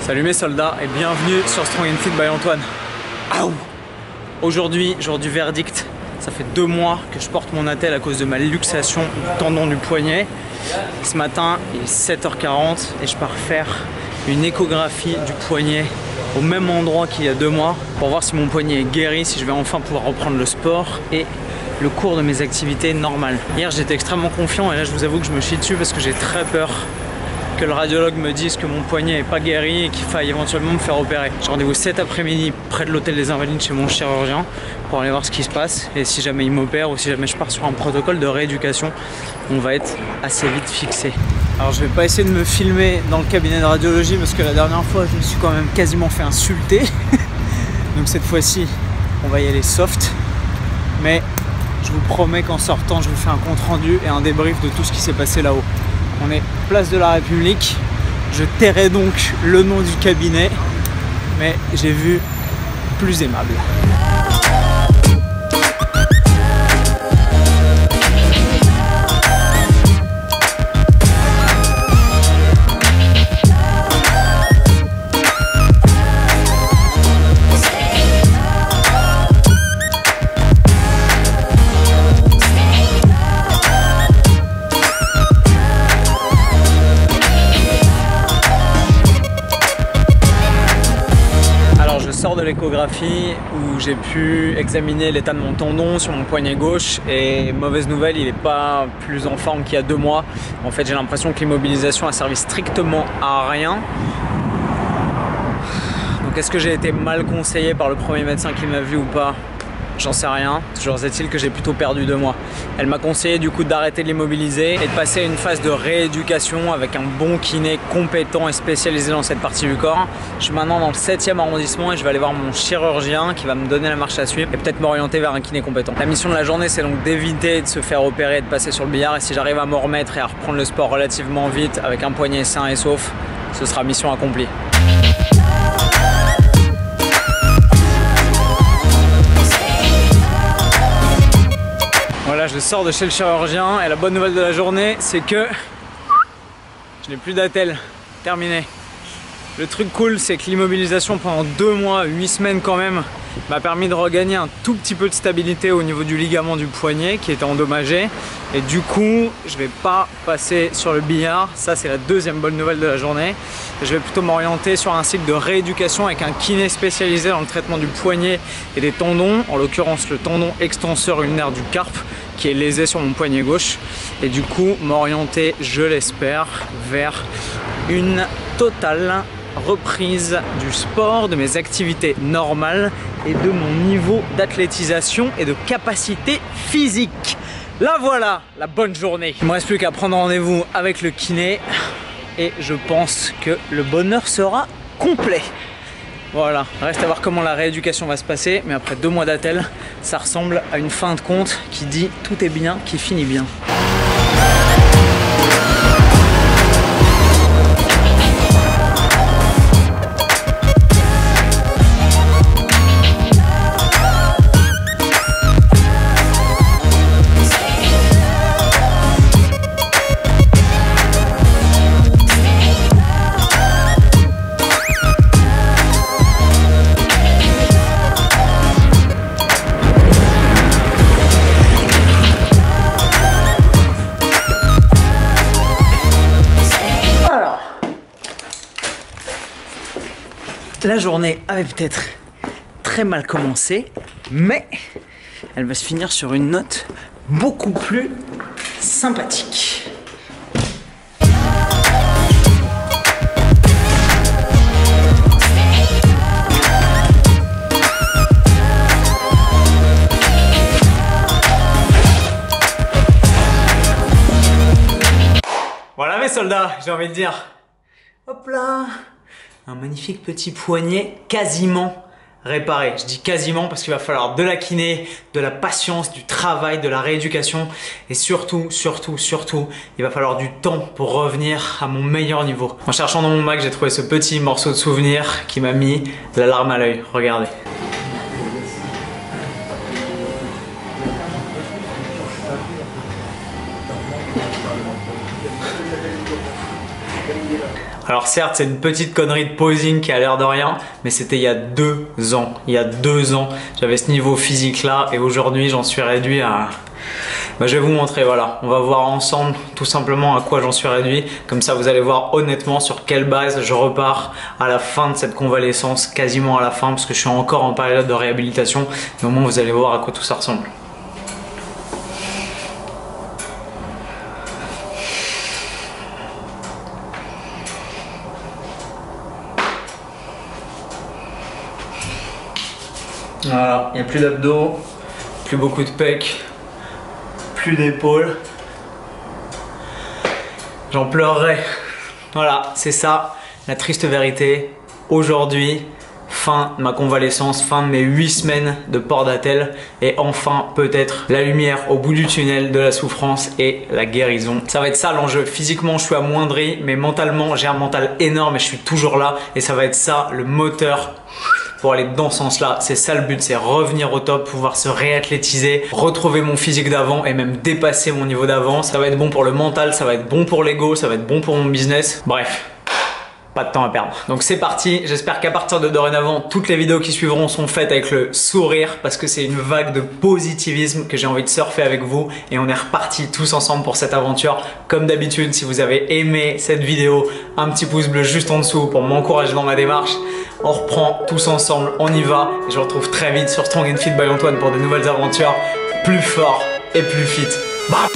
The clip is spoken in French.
Salut mes soldats et bienvenue sur Strong and Fit by Antoine. Aujourd'hui, jour du verdict. Ça fait 2 mois que je porte mon attelle à cause de ma luxation du tendon du poignet. Ce matin, il est 7h40 et je pars faire une échographie du poignet au même endroit qu'il y a 2 mois pour voir si mon poignet est guéri, si je vais enfin pouvoir reprendre le sport et le cours de mes activités normales. Hier, j'étais extrêmement confiant et là, je vous avoue que je me chie dessus parce que j'ai très peur que le radiologue me dise que mon poignet n'est pas guéri et qu'il faille éventuellement me faire opérer. J'ai rendez-vous cet après-midi près de l'hôtel des Invalides chez mon chirurgien pour aller voir ce qui se passe et si jamais il m'opère ou si jamais je pars sur un protocole de rééducation, on va être assez vite fixé. Alors je vais pas essayer de me filmer dans le cabinet de radiologie parce que la dernière fois je me suis quand même quasiment fait insulter. Donc cette fois-ci on va y aller soft, mais je vous promets qu'en sortant je vous fais un compte rendu et un débrief de tout ce qui s'est passé là-haut. On est place de la République, je tairai donc le nom du cabinet, mais j'ai vu plus aimable. De l'échographie où j'ai pu examiner l'état de mon tendon sur mon poignet gauche et mauvaise nouvelle, il n'est pas plus en forme qu'il y a 2 mois. En fait, j'ai l'impression que l'immobilisation a servi strictement à rien. Donc est-ce que j'ai été mal conseillé par le premier médecin qui m'a vu ou pas? J'en sais rien, toujours est-il que j'ai plutôt perdu 2 mois. Elle m'a conseillé du coup d'arrêter de l'immobiliser et de passer à une phase de rééducation avec un bon kiné compétent et spécialisé dans cette partie du corps. Je suis maintenant dans le 7e arrondissement et je vais aller voir mon chirurgien qui va me donner la marche à suivre et peut-être m'orienter vers un kiné compétent. La mission de la journée, c'est donc d'éviter de se faire opérer et de passer sur le billard, et si j'arrive à me remettre et à reprendre le sport relativement vite avec un poignet sain et sauf, ce sera mission accomplie. Voilà, je sors de chez le chirurgien et la bonne nouvelle de la journée, c'est que je n'ai plus d'attelle. Terminé. Le truc cool, c'est que l'immobilisation pendant 2 mois, 8 semaines quand même, m'a permis de regagner un tout petit peu de stabilité au niveau du ligament du poignet qui était endommagé. Et du coup, je vais pas passer sur le billard. Ça, c'est la 2e bonne nouvelle de la journée. Je vais plutôt m'orienter sur un cycle de rééducation avec un kiné spécialisé dans le traitement du poignet et des tendons, en l'occurrence le tendon extenseur ulnaire du carpe qui est lésé sur mon poignet gauche. Et du coup, m'orienter, je l'espère, vers une totale reprise du sport, de mes activités normales et de mon niveau d'athlétisation et de capacité physique. Là voilà, la bonne journée. Il ne me reste plus qu'à prendre rendez-vous avec le kiné et je pense que le bonheur sera complet. Voilà, reste à voir comment la rééducation va se passer, mais après 2 mois d'attelle, ça ressemble à une fin de compte qui dit tout est bien, qui finit bien. La journée avait peut-être très mal commencé, mais elle va se finir sur une note beaucoup plus sympathique. Voilà mes soldats, j'ai envie de dire. Hop là! Un magnifique petit poignet quasiment réparé. Je dis quasiment parce qu'il va falloir de la kiné, de la patience, du travail, de la rééducation et surtout, il va falloir du temps pour revenir à mon meilleur niveau. En cherchant dans mon Mac, j'ai trouvé ce petit morceau de souvenir qui m'a mis la larme à l'œil. Regardez. Alors certes, c'est une petite connerie de posing qui a l'air de rien, mais c'était il y a 2 ans. Il y a 2 ans, j'avais ce niveau physique là et aujourd'hui, j'en suis réduit à... Bah, je vais vous montrer, voilà. On va voir ensemble tout simplement à quoi j'en suis réduit. Comme ça, vous allez voir honnêtement sur quelle base je repars à la fin de cette convalescence, quasiment à la fin, parce que je suis encore en période de réhabilitation. Mais au moins, vous allez voir à quoi tout ça ressemble. Voilà, il n'y a plus d'abdos, plus beaucoup de pecs, plus d'épaules. J'en pleurerai. Voilà, c'est ça, la triste vérité. Aujourd'hui, fin de ma convalescence, fin de mes 8 semaines de port d'attelle et enfin peut-être la lumière au bout du tunnel de la souffrance et la guérison. Ça va être ça l'enjeu. Physiquement, je suis amoindri, mais mentalement, j'ai un mental énorme et je suis toujours là. Et ça va être ça le moteur pour aller dans ce sens-là. C'est ça le but, c'est revenir au top, pouvoir se réathlétiser, retrouver mon physique d'avant et même dépasser mon niveau d'avant. Ça va être bon pour le mental, ça va être bon pour l'ego, ça va être bon pour mon business. Bref. Pas de temps à perdre. Donc c'est parti, j'espère qu'à partir de dorénavant, toutes les vidéos qui suivront sont faites avec le sourire parce que c'est une vague de positivisme que j'ai envie de surfer avec vous et on est reparti tous ensemble pour cette aventure. Comme d'habitude, si vous avez aimé cette vidéo, un petit pouce bleu juste en dessous pour m'encourager dans ma démarche. On reprend tous ensemble, on y va et je vous retrouve très vite sur Strong and Fit by Antoine pour de nouvelles aventures plus fort et plus fit. Bam!